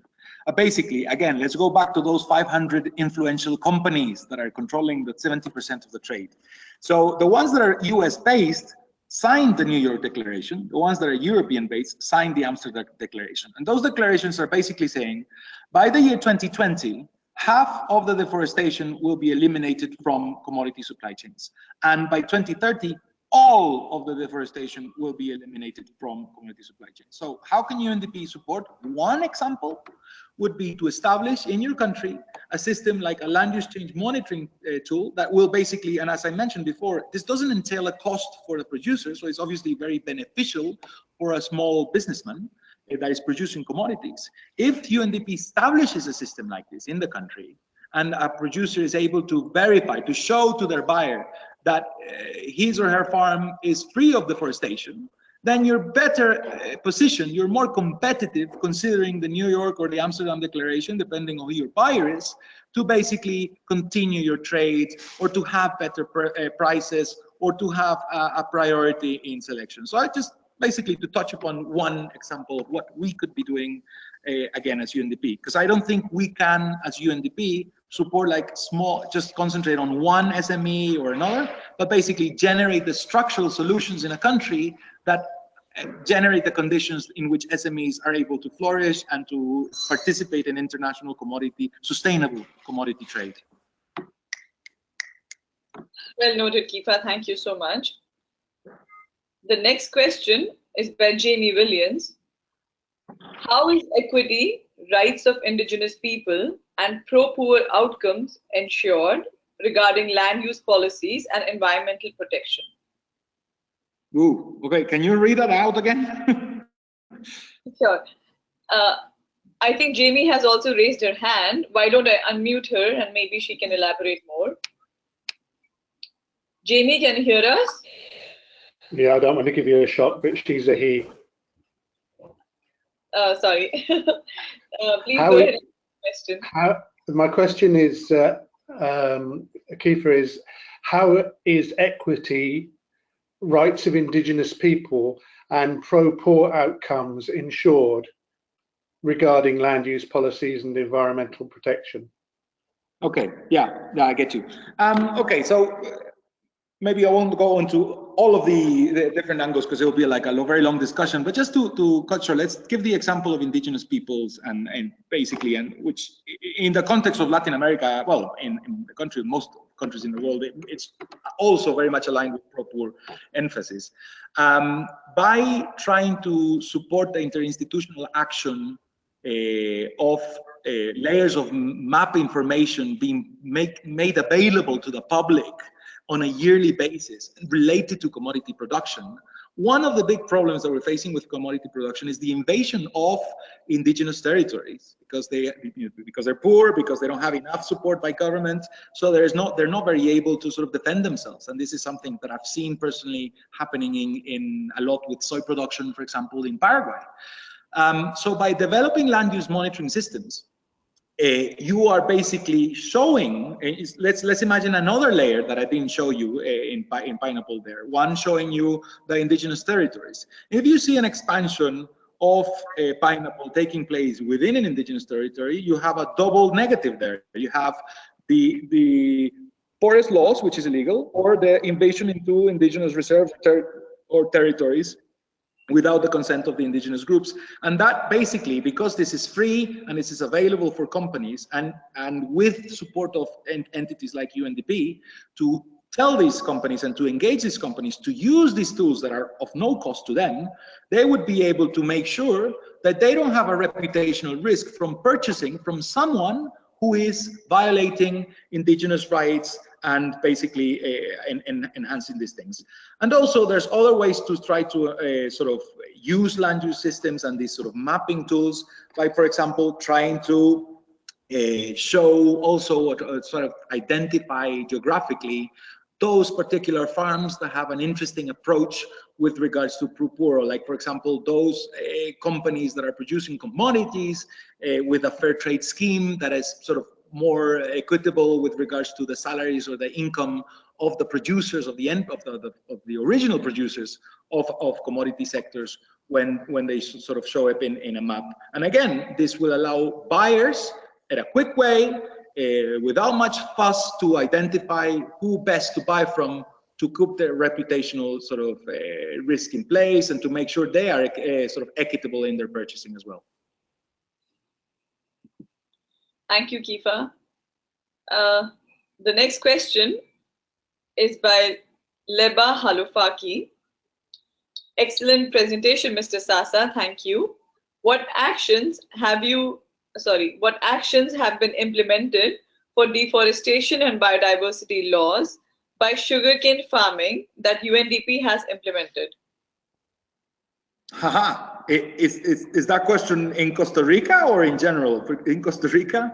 [SPEAKER 2] Basically, again, let's go back to those 500 influential companies that are controlling the 70% of the trade. So the ones that are US-based signed the New York Declaration. The ones that are European-based signed the Amsterdam Declaration. And those declarations are basically saying, by the year 2020, half of the deforestation will be eliminated from commodity supply chains. And by 2030, all of the deforestation will be eliminated from commodity supply chains. So how can UNDP support? One example would be to establish in your country a system like a land use change monitoring tool that will basically, and as I mentioned before, this doesn't entail a cost for the producer, so it's obviously very beneficial for a small businessman that is producing commodities. If UNDP establishes a system like this in the country, and a producer is able to verify, to show to their buyer that his or her farm is free of deforestation, then you're better positioned, you're more competitive considering the New York or the Amsterdam Declaration, depending on who your buyer is, to basically continue your trade or to have better prices or to have a priority in selection. So I just basically to touch upon one example of what we could be doing again as UNDP, because I don't think we can as UNDP support like small, just concentrate on one SME or another, but basically generate the structural solutions in a country that generate the conditions in which SMEs are able to flourish and to participate in international sustainable commodity trade.
[SPEAKER 1] Well noted, Kifa. Thank you so much. The next question is by Jamie Williams. How is equity, rights of indigenous people, and pro-poor outcomes ensured regarding land use policies and environmental protection?
[SPEAKER 2] Ooh, okay, can you read that out again?
[SPEAKER 1] Sure. I think Jamie has also raised her hand. Why don't I unmute her and maybe she can elaborate more? Jamie, can you hear us?
[SPEAKER 6] Yeah, I don't want to give you a shock, but she's a he.
[SPEAKER 1] Sorry. Please go ahead and question.
[SPEAKER 6] My question is, Kifa, is how is equity, rights of indigenous people, and pro-poor outcomes ensured regarding land use policies and environmental protection?
[SPEAKER 2] Okay, yeah, I get you. Okay, so maybe I won't go into all of the different angles because it will be like a very long discussion, but just to cut short, let's give the example of indigenous peoples and basically, and which in the context of Latin America, well, in the country, most countries in the world, it's also very much aligned with pro-poor emphasis. By trying to support the interinstitutional action of layers of map information being made available to the public on a yearly basis related to commodity production, one of the big problems that we're facing with commodity production is the invasion of indigenous territories because they're poor, because they don't have enough support by government, so they're not very able to sort of defend themselves. And this is something that I've seen personally happening in a lot with soy production, for example, in Paraguay. So by developing land use monitoring systems, you are basically showing, let's imagine another layer that I didn't show you in Pineapple there, one showing you the indigenous territories. If you see an expansion of Pineapple taking place within an indigenous territory, you have a double negative there. You have the forest loss, which is illegal, or the invasion into indigenous reserve or territories without the consent of the indigenous groups. And that basically, because this is free and this is available for companies and with support of entities like UNDP to tell these companies and to engage these companies to use these tools that are of no cost to them, they would be able to make sure that they don't have a reputational risk from purchasing from someone who is violating indigenous rights and basically enhancing these things. And also there's other ways to try to sort of use land use systems and these sort of mapping tools by, for example, trying to show also sort of identify geographically those particular farms that have an interesting approach with regards to pro-poor, like for example, those companies that are producing commodities with a fair trade scheme that is sort of more equitable with regards to the salaries or the income of the producers of the original producers of commodity sectors when they sort of show up in a map. And again, this will allow buyers in a quick way, without much fuss, to identify who best to buy from, to keep their reputational sort of risk in place and to make sure they are sort of equitable in their purchasing as well.
[SPEAKER 1] Thank you, Kifa. The next question is by Leba Halufaki. Excellent presentation, Mr. Sasa. Thank you. What actions have been implemented for deforestation and biodiversity laws by sugarcane farming that UNDP has implemented?
[SPEAKER 2] Haha, is that question in Costa Rica or in general? In Costa Rica,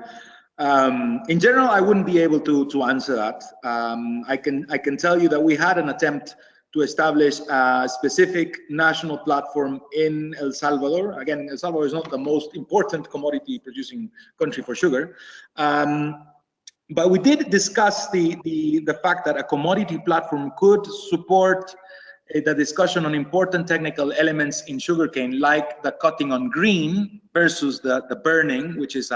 [SPEAKER 2] in general, I wouldn't be able to answer that. I can tell you that we had an attempt to establish a specific national platform in El Salvador. Again, El Salvador is not the most important commodity producing country for sugar. But we did discuss the fact that a commodity platform could support the discussion on important technical elements in sugarcane, like the cutting on green versus the burning, which is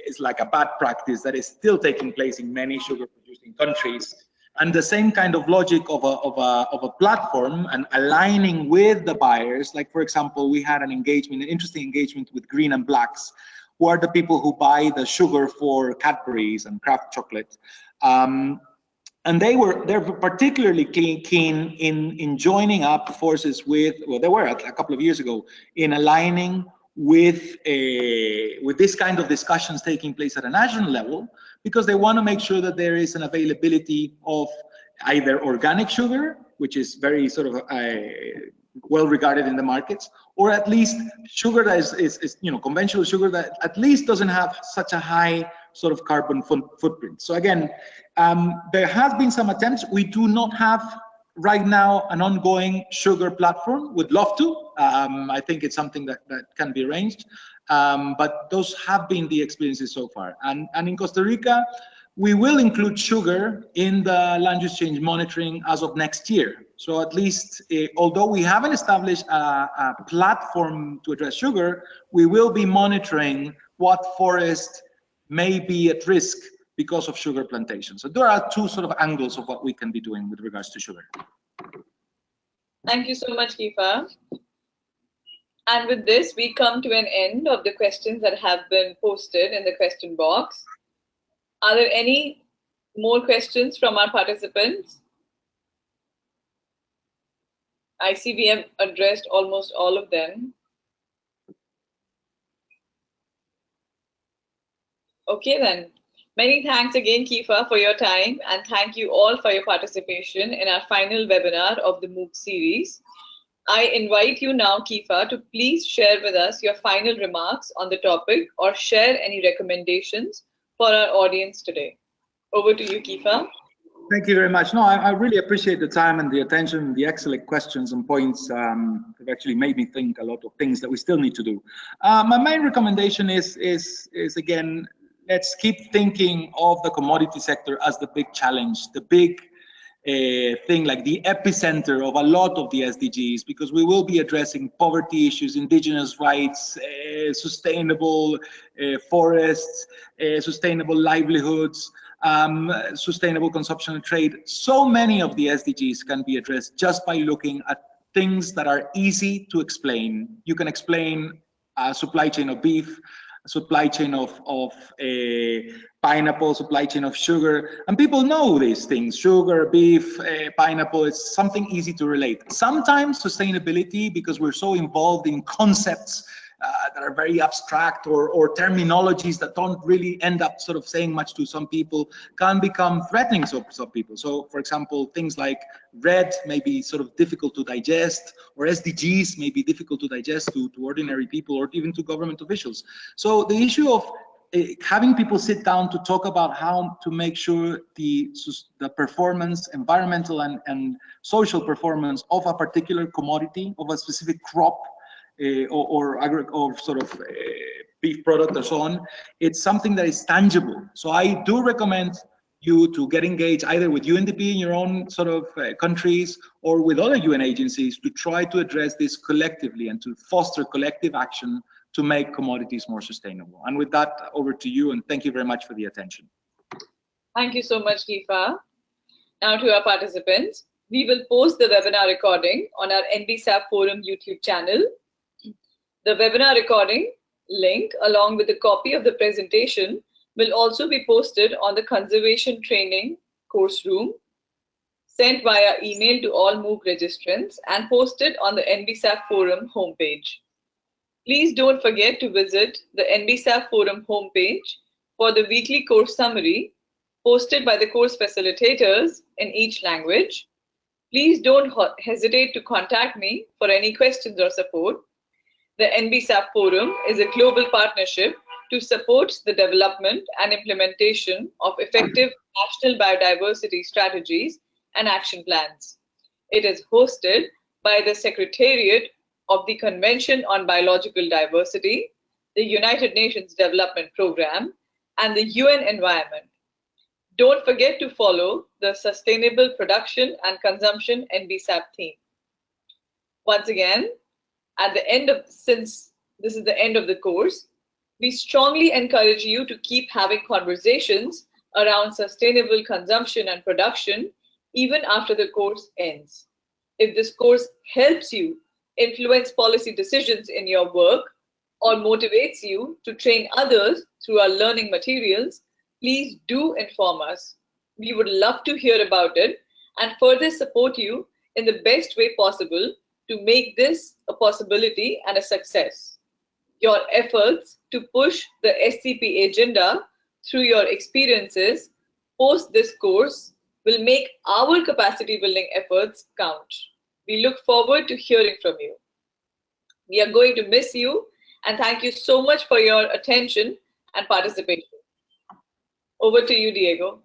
[SPEAKER 2] is like a bad practice that is still taking place in many sugar producing countries. And the same kind of logic of a platform and aligning with the buyers, like for example, we had an engagement, an interesting engagement with Green and Blacks, who are the people who buy the sugar for Cadbury's and Kraft chocolate. And they're particularly keen in joining up forces with, well, they were a couple of years ago, in aligning with this kind of discussions taking place at a national level, because they want to make sure that there is an availability of either organic sugar, which is very sort of well regarded in the markets, or at least sugar that is conventional sugar that at least doesn't have such a high sort of carbon footprint. So again, there has been some attempts. We do not have right now an ongoing sugar platform. Would love to. I think it's something that can be arranged. But those have been the experiences so far. And in Costa Rica, we will include sugar in the land use change monitoring as of next year. So at least, although we haven't established a platform to address sugar, we will be monitoring what forest may be at risk because of sugar plantation. So there are two sort of angles of what we can be doing with regards to sugar.
[SPEAKER 1] Thank you so much, Kifa. And with this, we come to an end of the questions that have been posted in the question box. Are there any more questions from our participants? I see we have addressed almost all of them. Okay then. Many thanks again, Kifa, for your time, and thank you all for your participation in our final webinar of the MOOC series. I invite you now, Kifa, to please share with us your final remarks on the topic or share any recommendations for our audience today. Over to you, Kifa.
[SPEAKER 2] Thank you very much. No, I really appreciate the time and the attention, the excellent questions and points have actually made me think a lot of things that we still need to do. My main recommendation is again, let's keep thinking of the commodity sector as the big challenge, the big thing, like the epicenter of a lot of the SDGs, because we will be addressing poverty issues, indigenous rights, sustainable forests, sustainable livelihoods, sustainable consumption and trade. So many of the SDGs can be addressed just by looking at things that are easy to explain. You can explain a supply chain of beef, supply chain of pineapple, supply chain of sugar, and people know these things: sugar, beef, pineapple. It's something easy to relate. Sometimes sustainability, because we're so involved in concepts that are very abstract, or terminologies that don't really end up sort of saying much to some people, can become threatening to some people. So for example, things like RED may be sort of difficult to digest, or SDGs may be difficult to digest to ordinary people or even to government officials. So the issue of having people sit down to talk about how to make sure the performance, environmental and social performance of a particular commodity, of a specific crop, or sort of beef product or so on, it's something that is tangible. So I do recommend you to get engaged either with UNDP in your own sort of countries, or with other UN agencies, to try to address this collectively and to foster collective action to make commodities more sustainable. And with that, over to you, and thank you very much for the attention.
[SPEAKER 1] Thank you so much, Kifa. Now to our participants, we will post the webinar recording on our NBSAP Forum YouTube channel. The webinar recording link, along with a copy of the presentation, will also be posted on the Conservation Training course room, sent via email to all MOOC registrants, and posted on the NBSAP Forum homepage. Please don't forget to visit the NBSAP Forum homepage for the weekly course summary posted by the course facilitators in each language. Please don't hesitate to contact me for any questions or support. The NBSAP Forum is a global partnership to support the development and implementation of effective national biodiversity strategies and action plans. It is hosted by the Secretariat of the Convention on Biological Diversity, the United Nations Development Programme, and the UN Environment. Don't forget to follow the Sustainable Production and Consumption NBSAP theme. Once again, at the end of, since this is the end of the course, We strongly encourage you to keep having conversations around sustainable consumption and production even after the course ends. If this course helps you influence policy decisions in your work or motivates you to train others through our learning materials, please do inform us. We would love to hear about it and further support you in the best way possible to make this a possibility and a success. Your efforts to push the SCP agenda through your experiences post this course will make our capacity building efforts count. We look forward to hearing from you. We are going to miss you, and thank you so much for your attention and participation. Over to you, Diego.